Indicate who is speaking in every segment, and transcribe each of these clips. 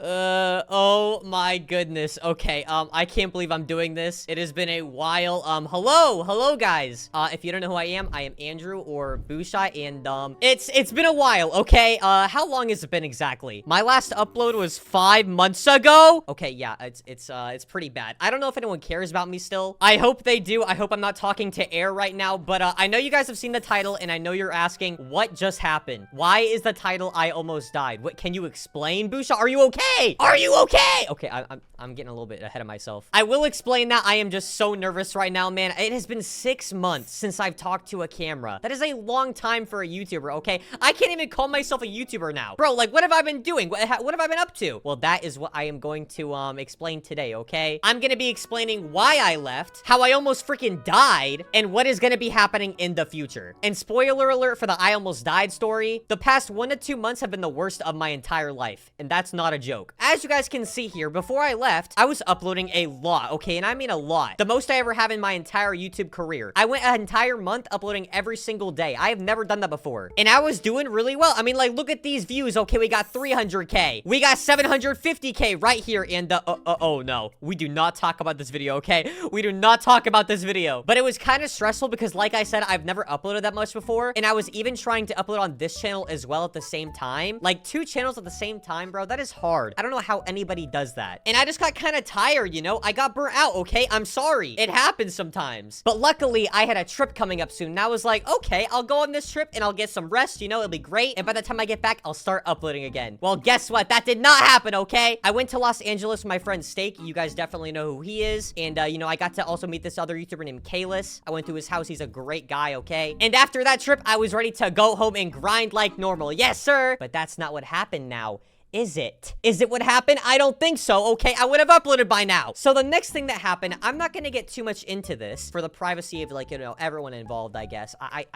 Speaker 1: Oh my goodness. Okay, I can't believe I'm doing this. It has been a while. Hello guys. If you don't know who I am Andrew or Booshot, and it's been a while, okay? How long has it been exactly? My last upload was 5 months ago. Okay, yeah, it's pretty bad. I don't know if anyone cares about me still. I hope they do. I hope I'm not talking to air right now, but I know you guys have seen the title, and I know you're asking, what just happened? Why is the title I Almost Died? What, can you explain, Booshot? Are you okay? Are you okay? Okay, I'm getting a little bit ahead of myself. I will explain that. I am just so nervous right now, man. It has been 6 months since I've talked to a camera. That is a long time for a YouTuber, okay? I can't even call myself a YouTuber now. Bro, like, what have I been doing? What have I been up to? Well, that is what I am going to, explain today, okay? I'm gonna be explaining why I left, how I almost freaking died, and what is gonna be happening in the future. And spoiler alert for the I Almost Died story, the past 1 to 2 months have been the worst of my entire life, and that's not a joke. As you guys can see here, before I left, I was uploading a lot, okay? And I mean a lot. The most I ever have in my entire YouTube career. I went an entire month uploading every single day. I have never done that before. And I was doing really well. I mean, like, look at these views, okay? We got 300K. We got 750K right here, and oh no. We do not talk about this video, okay? We do not talk about this video. But it was kind of stressful because, like I said, I've never uploaded that much before, and I was even trying to upload on this channel as well at the same time. Like, 2 channels at the same time, bro, that is hard. I don't know how anybody does that. And I just got kind of tired, you know? I got burnt out, okay? I'm sorry. It happens sometimes. But luckily, I had a trip coming up soon, and I was like, okay, I'll go on this trip, and I'll get some rest, you know? It'll be great. And by the time I get back, I'll start uploading again. Well, guess what? That did not happen, okay? I went to Los Angeles with my friend Steak. You guys definitely know who he is. And, you know, I got to also meet this other YouTuber named Kalis. I went to his house. He's a great guy, okay? And after that trip, I was ready to go home and grind like normal. Yes, sir! But that's not what happened now. Is it? Is it what happened? I don't think so, okay? I would have uploaded by now. So the next thing that happened, I'm not gonna get too much into this for the privacy of, like, you know, everyone involved, I guess. I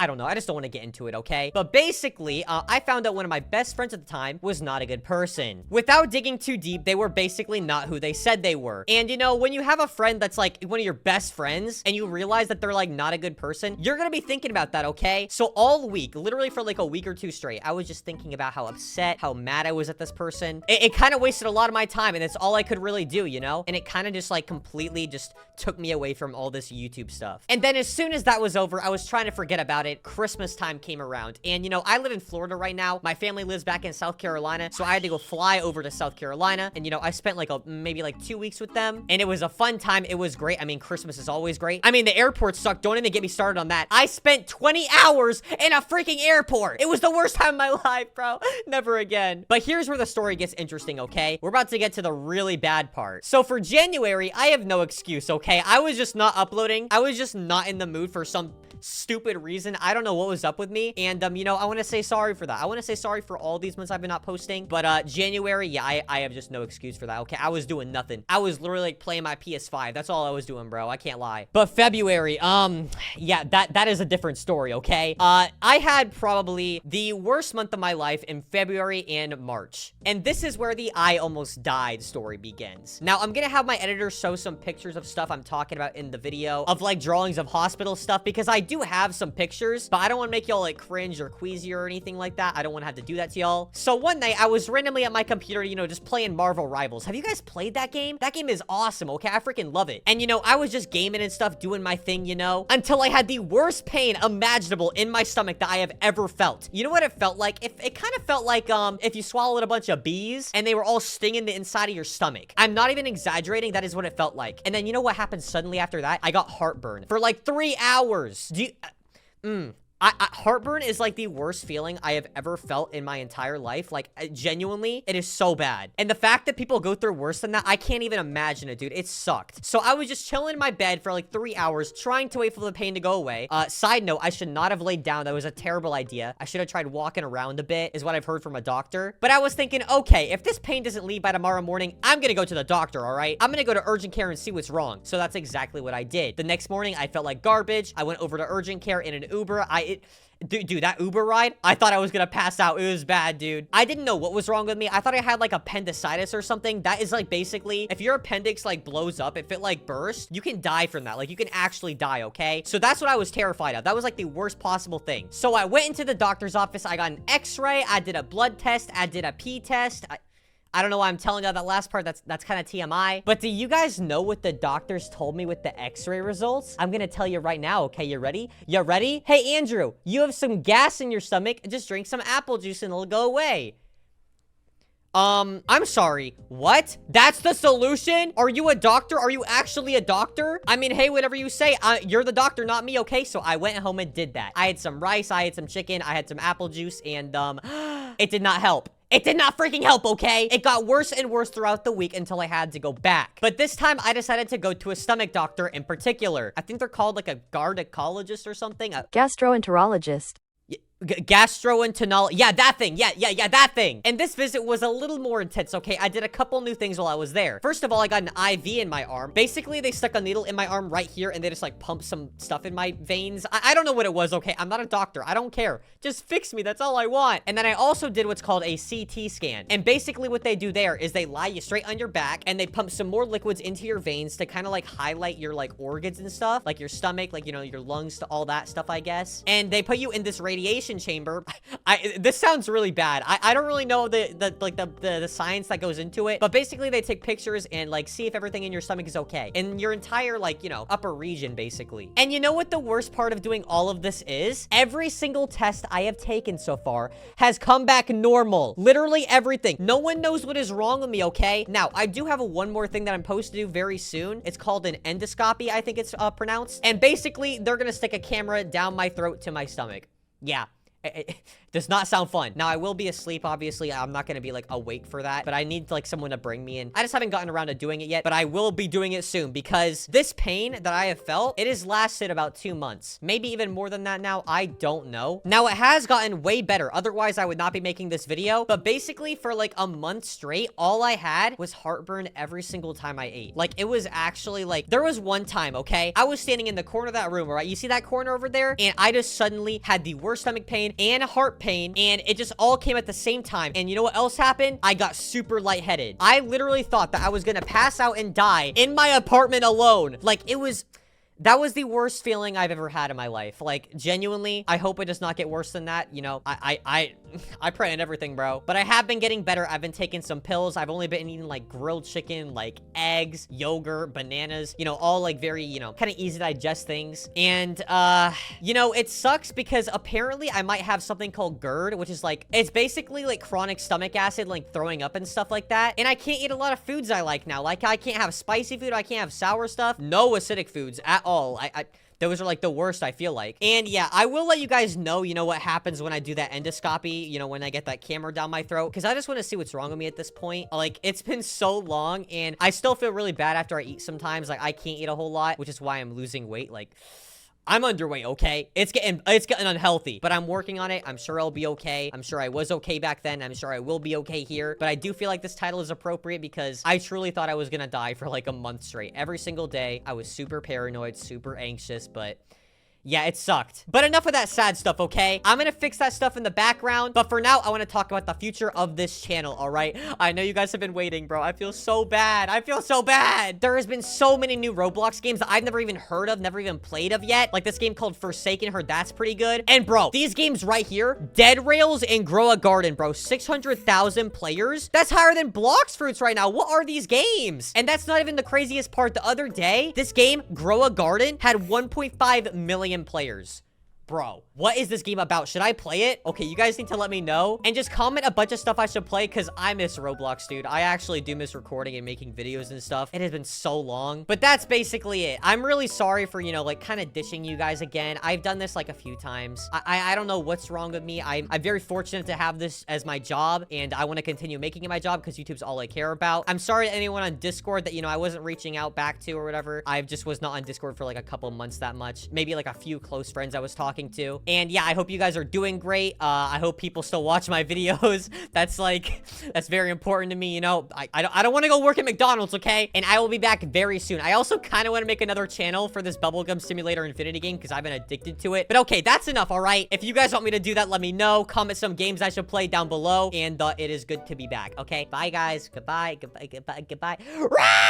Speaker 1: don't know. I just don't want to get into it, okay? But basically, I found out one of my best friends at the time was not a good person. Without digging too deep, they were basically not who they said they were. And, you know, when you have a friend that's, like, one of your best friends, and you realize that they're, like, not a good person, you're gonna be thinking about that, okay? So all week, literally for, like, a week or 2 straight, I was just thinking about how upset, how mad I was at this person. It kind of wasted a lot of my time, and it's all I could really do, you know? And it kind of just, like, completely just took me away from all this YouTube stuff. And then as soon as that was over, I was trying to forget about it. Christmas time came around, and, you know, I live in Florida right now. My family lives back in South Carolina, so I had to go fly over to South Carolina, and, you know, I spent, like, maybe, like, 2 weeks with them, and it was a fun time. It was great. I mean, Christmas is always great. I mean, the airport sucked. Don't even get me started on that. I spent 20 hours in a freaking airport. It was the worst time of my life, bro. Never again. But here's where the story gets interesting, okay? We're about to get to the really bad part. So for January, I have no excuse, okay? I was just not uploading. I was just not in the mood for some stupid reason. I don't know what was up with me. And, you know, I want to say sorry for that. I want to say sorry for all these months I've been not posting. But, January, yeah, I have just no excuse for that, okay? I was doing nothing. I was literally, like, playing my PS5. That's all I was doing, bro. I can't lie. But February, yeah, that is a different story, okay? I had probably the worst month of my life in February and March. And this is where the I Almost Died story begins. Now, I'm gonna have my editor show some pictures of stuff I'm talking about in the video of, like, drawings of hospital stuff, because I do have some pictures, but I don't want to make y'all, like, cringe or queasy or anything like that. I don't want to have to do that to y'all. So one night, I was randomly at my computer, you know, just playing Marvel Rivals. Have you guys played that game? That game is awesome, okay? I freaking love it. And, you know, I was just gaming and stuff, doing my thing, you know, until I had the worst pain imaginable in my stomach that I have ever felt. You know what it felt like? It kind of felt like, if you swallowed a bunch of bees and they were all stinging the inside of your stomach. I'm not even exaggerating. That is what it felt like. And then you know what happened suddenly after that? I got heartburn for like 3 hours. Heartburn is like the worst feeling I have ever felt in my entire life. Like, genuinely, it is so bad. And the fact that people go through worse than that, I can't even imagine it, dude. It sucked. So I was just chilling in my bed for like 3 hours, trying to wait for the pain to go away. Side note, I should not have laid down. That was a terrible idea. I should have tried walking around a bit, is what I've heard from a doctor. But I was thinking, okay, if this pain doesn't leave by tomorrow morning, I'm gonna go to the doctor, all right? I'm gonna go to urgent care and see what's wrong. So that's exactly what I did. The next morning, I felt like garbage. I went over to urgent care in an Uber. Dude, that Uber ride, I thought I was gonna pass out. It was bad, dude. I didn't know what was wrong with me. I thought I had like appendicitis or something. That is like basically, if your appendix like blows up, if it like bursts, you can die from that. Like you can actually die, okay? So that's what I was terrified of. That was like the worst possible thing. So I went into the doctor's office. I got an x-ray. I did a blood test. I did a pee test. I don't know why I'm telling you that last part. That's kind of TMI. But do you guys know what the doctors told me with the x-ray results? I'm gonna tell you right now, okay? You ready? You ready? Hey, Andrew, you have some gas in your stomach. Just drink some apple juice and it'll go away. I'm sorry. What? That's the solution? Are you a doctor? Are you actually a doctor? I mean, hey, whatever you say, you're the doctor, not me, okay? So I went home and did that. I had some rice, I had some chicken, I had some apple juice, and, it did not help. It did not freaking help, okay? It got worse and worse throughout the week until I had to go back. But this time, I decided to go to a stomach doctor in particular. I think they're called, like, a gynecologist or something.
Speaker 2: Gastroenterologist.
Speaker 1: Gastroenterology. Yeah, that thing. Yeah, that thing. And this visit was a little more intense, okay? I did a couple new things while I was there. First of all, I got an IV in my arm. Basically, they stuck a needle in my arm right here, and they just, like, pumped some stuff in my veins. I don't know what it was, okay? I'm not a doctor. I don't care. Just fix me. That's all I want. And then I also did what's called a CT scan. And basically, what they do there is they lie you straight on your back, and they pump some more liquids into your veins to kind of, like, highlight your, like, organs and stuff. Like, your stomach, like, you know, your lungs, all that stuff, I guess. And they put you in this radiation chamber. This sounds really bad. I don't really know the science that goes into it, but basically they take pictures and like see if everything in your stomach is okay in your entire, like, you know, upper region basically. And you know what the worst part of doing all of this is? Every single test I have taken so far has come back normal. Literally everything. No one knows what is wrong with me, okay? Now, I do have one more thing that I'm supposed to do very soon. It's called an endoscopy, I think it's pronounced. And basically, they're gonna stick a camera down my throat to my stomach. Yeah. It does not sound fun. Now, I will be asleep, obviously. I'm not going to be, like, awake for that. But I need, like, someone to bring me in. I just haven't gotten around to doing it yet. But I will be doing it soon. Because this pain that I have felt, it has lasted about 2 months. Maybe even more than that now. I don't know. Now, it has gotten way better. Otherwise, I would not be making this video. But basically, for, like, a month straight, all I had was heartburn every single time I ate. Like, it was actually, like... There was one time, okay? I was standing in the corner of that room, right? You see that corner over there? And I just suddenly had the worst stomach pain and heart pain, and it just all came at the same time. And you know what else happened? I got super lightheaded. I literally thought that I was gonna pass out and die in my apartment alone. Like, it was... That was the worst feeling I've ever had in my life. Like, genuinely, I hope it does not get worse than that. You know, I pray on everything, bro. But I have been getting better. I've been taking some pills. I've only been eating, like, grilled chicken, like, eggs, yogurt, bananas, you know, all, like, very, you know, kind of easy to digest things. And, you know, it sucks because apparently I might have something called GERD, which is, like, it's basically, like, chronic stomach acid, like, throwing up and stuff like that. And I can't eat a lot of foods I like now. Like, I can't have spicy food. I can't have sour stuff. No acidic foods at all. Those are like the worst, I feel like. And yeah, I will let you guys know, you know, what happens when I do that endoscopy, you know, when I get that camera down my throat, because I just want to see what's wrong with me at this point. Like, it's been so long, and I still feel really bad after I eat sometimes. Like, I can't eat a whole lot, which is why I'm losing weight. Like, I'm underweight, okay? It's getting unhealthy, but I'm working on it. I'm sure I'll be okay. I'm sure I was okay back then. I'm sure I will be okay here, but I do feel like this title is appropriate because I truly thought I was gonna die for like a month straight. Every single day, I was super paranoid, super anxious, but... yeah, it sucked. But enough of that sad stuff, okay? I'm gonna fix that stuff in the background. But for now, I want to talk about the future of this channel, all right? I know you guys have been waiting, bro. I feel so bad. I feel so bad. There has been so many new Roblox games that I've never even heard of, never even played of yet. Like this game called Forsaken. Heard that's pretty good. And bro, these games right here, Dead Rails and Grow a Garden, bro. 600,000 players. That's higher than Blox Fruits right now. What are these games? And that's not even the craziest part. The other day, this game, Grow a Garden, had 1.5 million players. Bro, what is this game about? Should I play it? Okay, you guys need to let me know. And just comment a bunch of stuff I should play, because I miss Roblox, dude. I actually do miss recording and making videos and stuff. It has been so long. But that's basically it. I'm really sorry for, you know, like, kind of ditching you guys again. I've done this, like, a few times. I don't know what's wrong with me. I'm very fortunate to have this as my job, and I want to continue making it my job, because YouTube's all I care about. I'm sorry to anyone on Discord that, you know, I wasn't reaching out back to or whatever. I just was not on Discord for, like, a couple months that much. Maybe, like, a few close friends I was talking to. And yeah, I hope you guys are doing great. I hope people still watch my videos. That's very important to me, you know. I don't want to go work at McDonald's, okay? And I will be back very soon. I also kind of want to make another channel for this Bubblegum Simulator Infinity game because I've been addicted to it. But okay, that's enough, all right? If you guys want me to do that, let me know. Comment some games I should play down below. And it is good to be back, okay? Bye, guys. Goodbye. Goodbye. Goodbye. Goodbye. Rah!